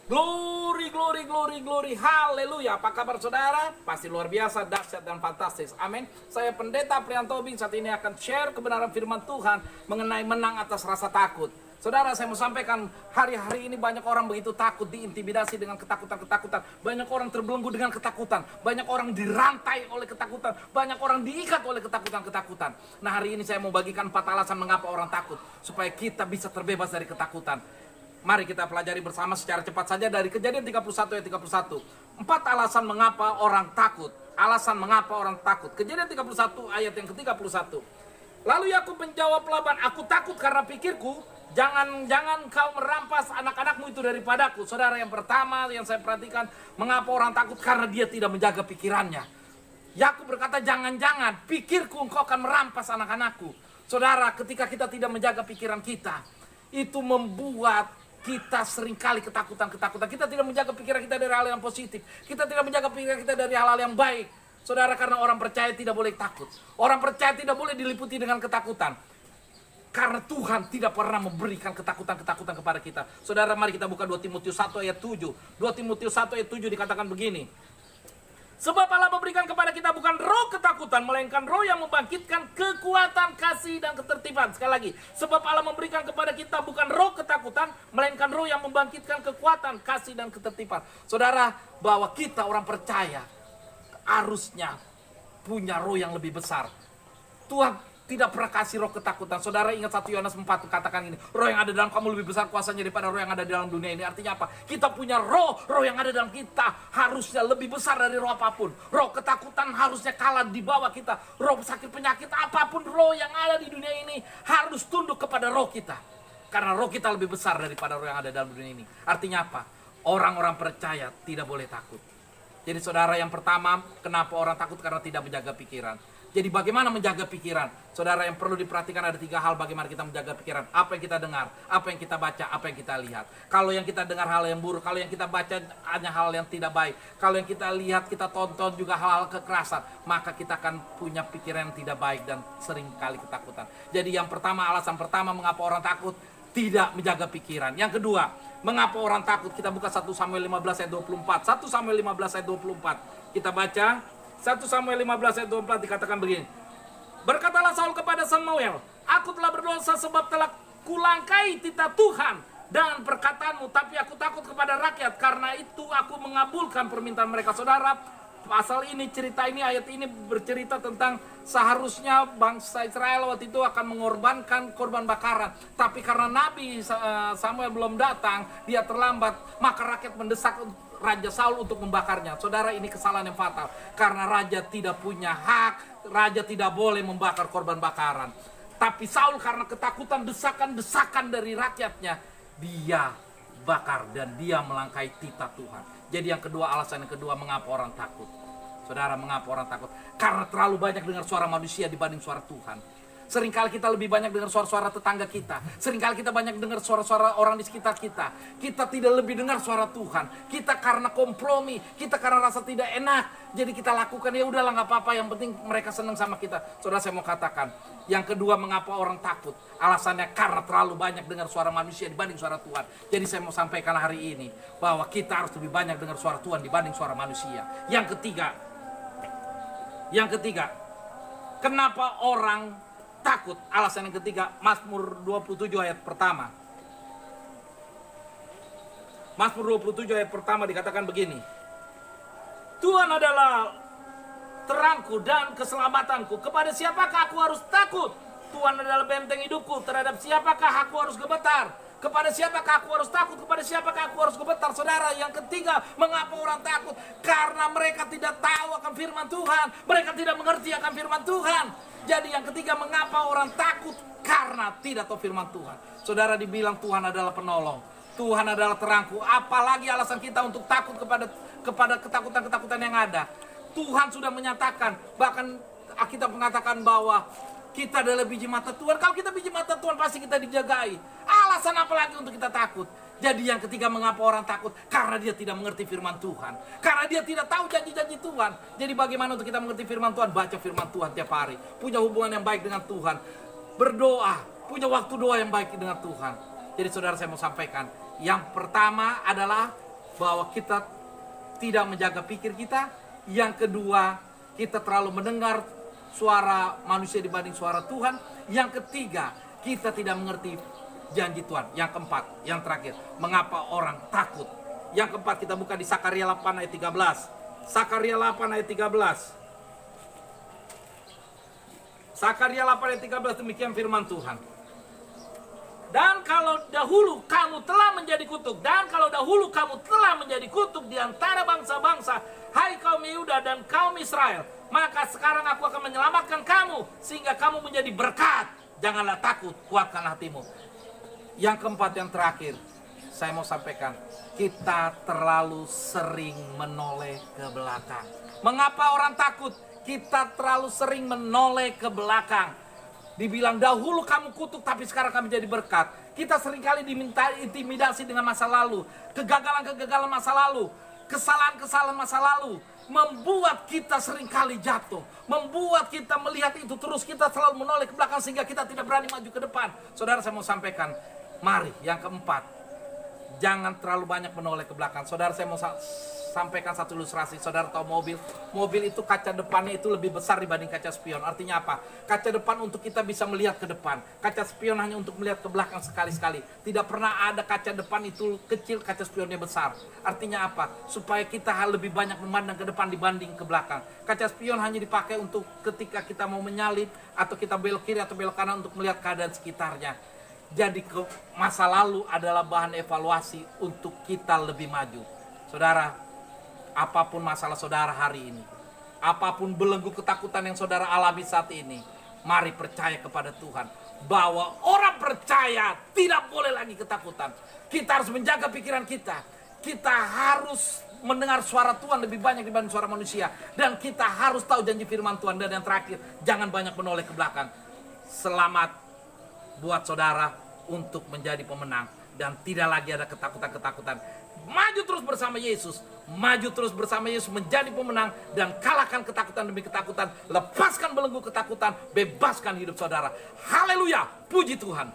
Glory, glory, glory, glory, haleluya. Apa kabar saudara? Pasti luar biasa, dahsyat dan fantastis. Amin. Saya Pendeta Prianto Bing saat ini akan share kebenaran firman Tuhan mengenai menang atas rasa takut. Saudara, saya mau sampaikan hari-hari ini banyak orang begitu takut, diintimidasi dengan ketakutan-ketakutan. Banyak orang terbelenggu dengan ketakutan. Banyak orang dirantai oleh ketakutan. Banyak orang diikat oleh ketakutan-ketakutan. Nah, hari ini saya mau bagikan 4 alasan mengapa orang takut. Supaya kita bisa terbebas dari ketakutan. Mari kita pelajari bersama secara cepat saja dari Kejadian 31 ayat 31. 4 alasan mengapa orang takut. Alasan mengapa orang takut. Kejadian 31 ayat yang ke-31. Lalu Yakub menjawab Laban, aku takut karena pikirku, jangan kau merampas anak-anakmu itu daripadaku. Saudara, yang pertama yang saya perhatikan, mengapa orang takut? Karena dia tidak menjaga pikirannya. Yakub berkata, jangan-jangan pikirku engkau akan merampas anak-anakku. Saudara, ketika kita tidak menjaga pikiran kita, itu membuat kita seringkali ketakutan. Kita tidak menjaga pikiran kita dari hal yang positif. Kita tidak menjaga pikiran kita dari hal-hal yang baik. Saudara, karena orang percaya tidak boleh takut. Orang percaya tidak boleh diliputi dengan ketakutan. Karena Tuhan tidak pernah memberikan ketakutan-ketakutan kepada kita. Saudara, mari kita buka 2 Timotius 1 ayat 7. 2 Timotius 1 ayat 7 dikatakan begini. Sebab Allah memberikan kepada kita bukan roh ketakutan, melainkan roh yang membangkitkan kekuatan, kasih, dan ketertiban. Sekali lagi, sebab Allah memberikan kepada kita bukan roh ketakutan, melainkan roh yang membangkitkan kekuatan, kasih, dan ketertiban. Saudara, bahwa kita orang percaya harusnya punya roh yang lebih besar. Tuhan tidak pernah kasih roh ketakutan. Saudara ingat 1 Yohanes 4 katakan ini, roh yang ada dalam kamu lebih besar kuasanya daripada roh yang ada di dalam dunia ini. Artinya apa? Kita punya roh yang ada dalam kita harusnya lebih besar dari roh apapun. Roh ketakutan harusnya kalah di bawah kita. Roh sakit penyakit apapun roh yang ada di dunia ini harus tunduk kepada roh kita. Karena roh kita lebih besar daripada roh yang ada dalam dunia ini. Artinya apa? Orang-orang percaya tidak boleh takut. Jadi saudara, yang pertama, kenapa orang takut? Karena tidak menjaga pikiran. Jadi bagaimana menjaga pikiran? Saudara, yang perlu diperhatikan ada 3 hal bagaimana kita menjaga pikiran. Apa yang kita dengar, apa yang kita baca, apa yang kita lihat. Kalau yang kita dengar hal yang buruk, kalau yang kita baca hanya hal yang tidak baik, kalau yang kita lihat, kita tonton juga hal-hal kekerasan, maka kita akan punya pikiran yang tidak baik dan seringkali ketakutan. Jadi yang pertama, alasan pertama mengapa orang takut, tidak menjaga pikiran. Yang kedua, mengapa orang takut? Kita buka 1 Samuel 15 ayat 24. 1 Samuel 15 ayat 24. Kita baca 1 Samuel 15 ayat 24 dikatakan begini. Berkatalah Saul kepada Samuel, aku telah berdosa sebab telah kulangkai titah Tuhan dengan perkataanmu, tapi aku takut kepada rakyat, karena itu aku mengabulkan permintaan mereka. Saudara, pasal ini, cerita ini, ayat ini bercerita tentang seharusnya bangsa Israel waktu itu akan mengorbankan korban bakaran. Tapi karena Nabi Samuel belum datang, dia terlambat, maka rakyat mendesak Raja Saul untuk membakarnya. Saudara, ini kesalahan yang fatal. Karena raja tidak punya hak, raja tidak boleh membakar korban bakaran. Tapi Saul karena ketakutan, desakan-desakan dari rakyatnya, dia bakar dan dia melangkai titah Tuhan. Jadi yang kedua, alasan yang kedua mengapa orang takut. Saudara, mengapa orang takut? Karena terlalu banyak dengar suara manusia dibanding suara Tuhan. Seringkali kita lebih banyak dengar suara-suara tetangga kita. Seringkali kita banyak dengar suara-suara orang di sekitar kita. Kita tidak lebih dengar suara Tuhan. Kita karena kompromi, kita karena rasa tidak enak, jadi kita lakukan, ya udahlah nggak apa-apa, yang penting mereka senang sama kita. Saudara, saya mau katakan, yang kedua mengapa orang takut? Alasannya karena terlalu banyak dengar suara manusia dibanding suara Tuhan. Jadi saya mau sampaikan hari ini bahwa kita harus lebih banyak dengar suara Tuhan dibanding suara manusia. Yang ketiga, kenapa orang takut? Alasan yang ketiga, Mazmur 27 ayat pertama. Mazmur 27 ayat pertama dikatakan begini. Tuhan adalah terangku dan keselamatanku. Kepada siapakah aku harus takut? Tuhan adalah benteng hidupku. Terhadap siapakah aku harus gemetar? Kepada siapakah aku harus takut? Kepada siapakah aku harus gemetar? Saudara, yang ketiga, mengapa orang takut? Karena mereka tidak tahu akan firman Tuhan. Mereka tidak mengerti akan firman Tuhan. Jadi yang ketiga, mengapa orang takut? Karena tidak tahu firman Tuhan. Saudara, dibilang Tuhan adalah penolong, Tuhan adalah terangku. Apalagi alasan kita untuk takut kepada ketakutan-ketakutan yang ada. Tuhan sudah menyatakan, bahkan kita mengatakan bahwa kita adalah biji mata Tuhan. Kalau kita biji mata Tuhan, pasti kita dijagai. Alasan apa lagi untuk kita takut? Jadi yang ketiga, mengapa orang takut? Karena dia tidak mengerti firman Tuhan. Karena dia tidak tahu janji-janji Tuhan. Jadi bagaimana untuk kita mengerti firman Tuhan? Baca firman Tuhan tiap hari. Punya hubungan yang baik dengan Tuhan. Berdoa. Punya waktu doa yang baik dengan Tuhan. Jadi saudara, saya mau sampaikan. Yang pertama adalah bahwa kita tidak menjaga pikir kita. Yang kedua, kita terlalu mendengar suara manusia dibanding suara Tuhan. Yang ketiga, kita tidak mengerti janji Tuhan. Yang keempat, yang terakhir, mengapa orang takut? Yang keempat, kita buka di Sakaria 8 ayat 13. Sakaria 8 ayat 13. Sakaria 8 ayat 13, demikian firman Tuhan. Dan kalau dahulu kamu telah menjadi kutuk, dan kalau dahulu kamu telah menjadi kutuk di antara bangsa-bangsa, hai kaum Yehuda dan kaum Israel, maka sekarang aku akan menyelamatkan kamu, sehingga kamu menjadi berkat. Janganlah takut, kuatkan hatimu. Yang keempat, yang terakhir, saya mau sampaikan, kita terlalu sering menoleh ke belakang. Mengapa orang takut? Kita terlalu sering menoleh ke belakang. Dibilang dahulu kamu kutuk, tapi sekarang kami jadi berkat. Kita seringkali diminta intimidasi dengan masa lalu, kegagalan-kegagalan masa lalu, kesalahan-kesalahan masa lalu, membuat kita seringkali jatuh, membuat kita melihat itu terus, kita selalu menoleh ke belakang sehingga kita tidak berani maju ke depan. Saudara, saya mau sampaikan, mari yang keempat, jangan terlalu banyak menoleh ke belakang. Saudara, saya mau sampaikan satu ilustrasi. Saudara tahu mobil itu kaca depannya itu lebih besar dibanding kaca spion. Artinya apa? Kaca depan untuk kita bisa melihat ke depan, kaca spion hanya untuk melihat ke belakang sekali-sekali. Tidak pernah ada kaca depan itu kecil, kaca spionnya besar. Artinya apa? Supaya kita lebih banyak memandang ke depan dibanding ke belakang. Kaca spion hanya dipakai untuk ketika kita mau menyalip, atau kita belok kiri atau belok kanan untuk melihat keadaan sekitarnya. Jadi masa lalu adalah bahan evaluasi untuk kita lebih maju. Saudara, apapun masalah saudara hari ini, apapun belenggu ketakutan yang saudara alami saat ini, mari percaya kepada Tuhan bahwa orang percaya tidak boleh lagi ketakutan. Kita harus menjaga pikiran kita. Kita harus mendengar suara Tuhan lebih banyak dibanding suara manusia. Dan kita harus tahu janji firman Tuhan. Dan yang terakhir, jangan banyak menoleh ke belakang. Selamat buat saudara untuk menjadi pemenang, dan tidak lagi ada ketakutan-ketakutan. Maju terus bersama Yesus, maju terus bersama Yesus menjadi pemenang, dan kalahkan ketakutan demi ketakutan. Lepaskan belenggu ketakutan, bebaskan hidup saudara. Haleluya, puji Tuhan.